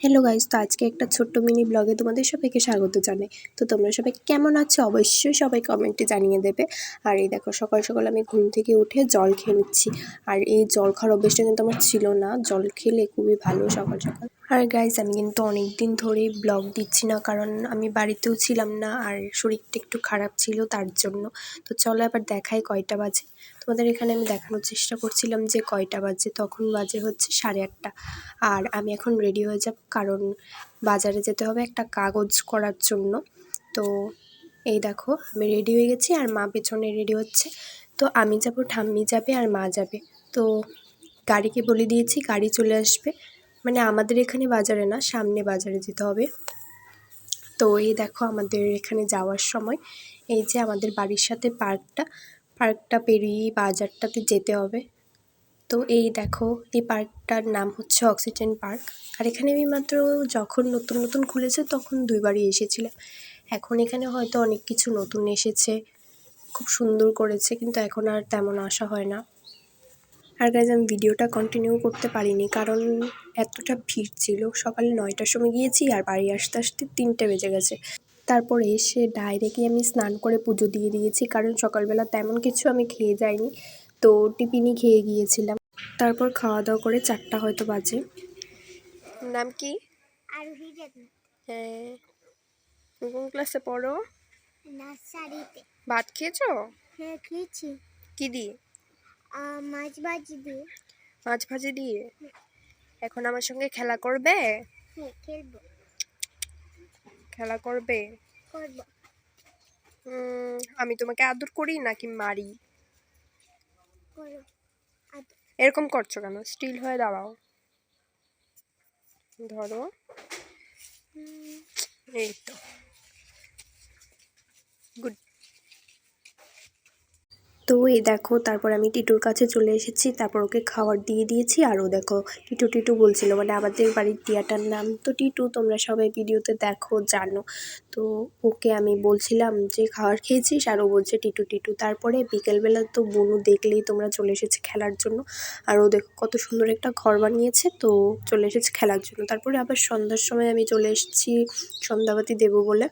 Hello guys, তো আজকে একটা ছোট্ট মিনি ব্লগে তোমাদের সবাইকে স্বাগত জানাই। তো তোমরা সবাই কেমন আছো অবশ্যই সবাই কমেন্টে জানিয়ে দেবে। আর এই দেখো সকাল সকাল আমি ঘুম থেকে উঠে জল খেয়ে নিচ্ছি। আর এই জল খাওয়ার অভ্যেসটা কিন্তু আমার ছিল না, জল খেলে খুবই ভালো সকাল সকাল। আর গাইস আমি কিন্তু অনেক দিন ধরেই ব্লগ দিচ্ছি না, কারণ আমি বাড়িতেও ছিলাম না আর শরীরটা একটু খারাপ ছিল তার জন্য। তো চলো এবার দেখাই কয়টা বাজে। তোমাদের এখানে আমি দেখানোর চেষ্টা করছিলাম যে কয়টা বাজে, তখন বাজে হচ্ছে 8:30। আর আমি এখন রেডি হয়ে যাব, কারণ বাজারে যেতে হবে একটা কাগজ করার জন্য। তো এই দেখো আমি রেডি হয়ে গেছি আর মা পেছনে রেডি হচ্ছে। তো আমি যাব, ঠাম্মি যাবে আর মা যাবে। তো গাড়িকে বলে দিয়েছি, গাড়ি চলে আসবে, মানে আমাদের এখানে বাজারে না, সামনে বাজারে যেতে হবে। তো এই দেখো আমাদের এখানে যাওয়ার সময় এই যে আমাদের বাড়ির সাথে পার্কটা পেরিয়ে বাজারটাতে যেতে হবে। তো এই দেখো এই পার্কটার নাম হচ্ছে অক্সিজেন পার্ক। আর এখানে আমি মাত্র যখন নতুন নতুন খুলেছে তখন 2বারই এসেছিলাম। এখন এখানে হয়তো অনেক কিছু নতুন এসেছে, খুব সুন্দর করেছে, কিন্তু এখন আর তেমন আসা হয় না। আর গাইজ আমি ভিডিওটা কন্টিনিউ করতে পারিনি, কারণ এতটা ভিড় ছিল। সকালে 9টার সময় গিয়েছি আর বাড়ি আসতে আসতে 3টে বেজে গেছে। তারপরে এসে ডাইরেক্টলি আমি স্নান করে পুজো দিয়ে দিয়েছি, কারণ সকালবেলা তেমন কিছু আমি খেয়ে যাইনি, তো টিফিনই খেয়ে গিয়েছিলাম। তারপর খাওয়া দাওয়া করে 4টা হয়তো বাজে। নাম কি? হ্যাঁ, কোন ক্লাসে পড়ো? নার্সারিতে। ভাত খেয়েছো? হ্যাঁ খেয়েছি। কি দিয়ে? মাছ ভাজি দিয়ে। মাছ ভাজি দিয়ে। এখন আমার সঙ্গে খেলা করবে? হ্যাঁ খেলবো। খেলা করবে? করবো। আমি তোমাকে আদর করি নাকি মারি? করো। এরকম করছো কেন? স্টিল হয়ে দাঁড়াও, ধরো। এই তো, গুড। তো এই দেখো তারপর আমি টিটুর কাছে চলে এসেছি, তারপর ওকে খাবার দিয়ে দিয়েছি। আর ও দেখো টিটু বলছিল, মানে আমাদের বাড়ির টিয়াটার নাম তো টিটু, তোমরা সবাই ভিডিওতে দেখো জানো। তো ওকে আমি বলছিলাম যে খাবার খেয়েছিস, আর ও বলছে টিটু। তারপরে বিকেলবেলা তো বনু দেখলেই তোমরা চলে এসেছে খেলার জন্য। আর ও দেখো কত সুন্দর একটা ঘর বানিয়েছে, তো চলে এসেছে খেলার জন্য। তারপরে আবার সন্ধ্যার সময় আমি চলে এসেছি সন্ধ্যাবাতি দেবো বলে।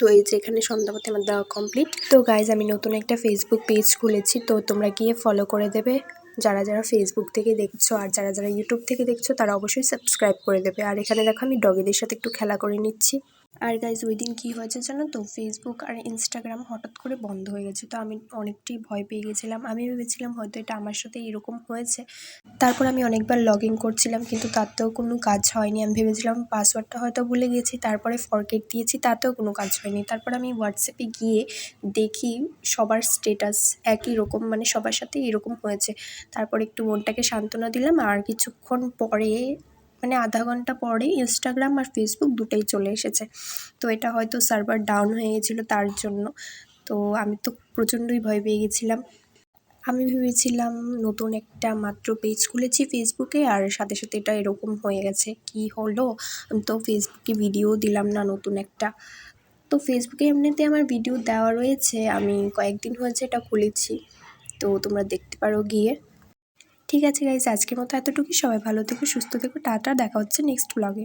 তো এই যে এখানে সন্ধ্যাবাতি আমার দেওয়া কমপ্লিট। তো গাইজ আমি নতুন একটা ফেসবুক পেজ খুলেছি, তো তোমরা গিয়ে ফলো করে দেবে যারা যারা ফেসবুক থেকে দেখছো। আর যারা যারা ইউটিউব থেকে দেখছো তারা অবশ্যই সাবস্ক্রাইব করে দেবে। আর এখানে দেখো আমি ডগিদের সাথে একটু খেলা করে নিচ্ছি। আর গাইজ ওই দিন কী হয়েছে জানো তো, ফেসবুক আর ইনস্টাগ্রাম হঠাৎ করে বন্ধ হয়ে গেছে। তো আমি অনেকটাই ভয় পেয়ে গেছিলাম। আমি ভেবেছিলাম হয়তো এটা আমার সাথে এরকম হয়েছে। তারপর আমি অনেকবার লগ ইন করছিলাম, কিন্তু তাতেও কোনো কাজ হয়নি। আমি ভেবেছিলাম পাসওয়ার্ডটা হয়তো ভুলে গেছি, তারপরে ফরগেট দিয়েছি, তাতেও কোনো কাজ হয়নি। তারপর আমি হোয়াটসঅ্যাপে গিয়ে দেখি সবার স্টেটাস একই রকম, মানে সবার সাথে এরকম হয়েছে। তারপর একটু মনটাকে সান্ত্বনা দিলাম, আর কিছুক্ষণ পরে, মানে আধা ঘন্টা পরে ইনস্টাগ্রাম আর ফেসবুক দুটোই চলে এসেছে। তো এটা হয়তো সার্ভার ডাউন হয়ে গেছিলো তার জন্য। তো আমি তো প্রচণ্ডই ভয় পেয়ে গেছিলাম। আমি ভেবেছিলাম নতুন একটা মাত্র পেজ খুলেছি ফেসবুকে, আর সাথে সাথে এটা এরকম হয়ে গেছে, কি হলো। আমি তো ফেসবুকে ভিডিও দিলাম না নতুন একটা। তো ফেসবুকে এমনিতে আমার ভিডিও দেওয়া রয়েছে, আমি কয়েকদিন হয়েছে এটা খুলেছি, তো তোমরা দেখতে পারো গিয়ে। ঠিক আছে গাইজ, আজকের মতো এতটুকুই। সবাই ভালো থেকো, সুস্থ থেকো, টাটা। দেখা হচ্ছে নেক্সট ব্লগে।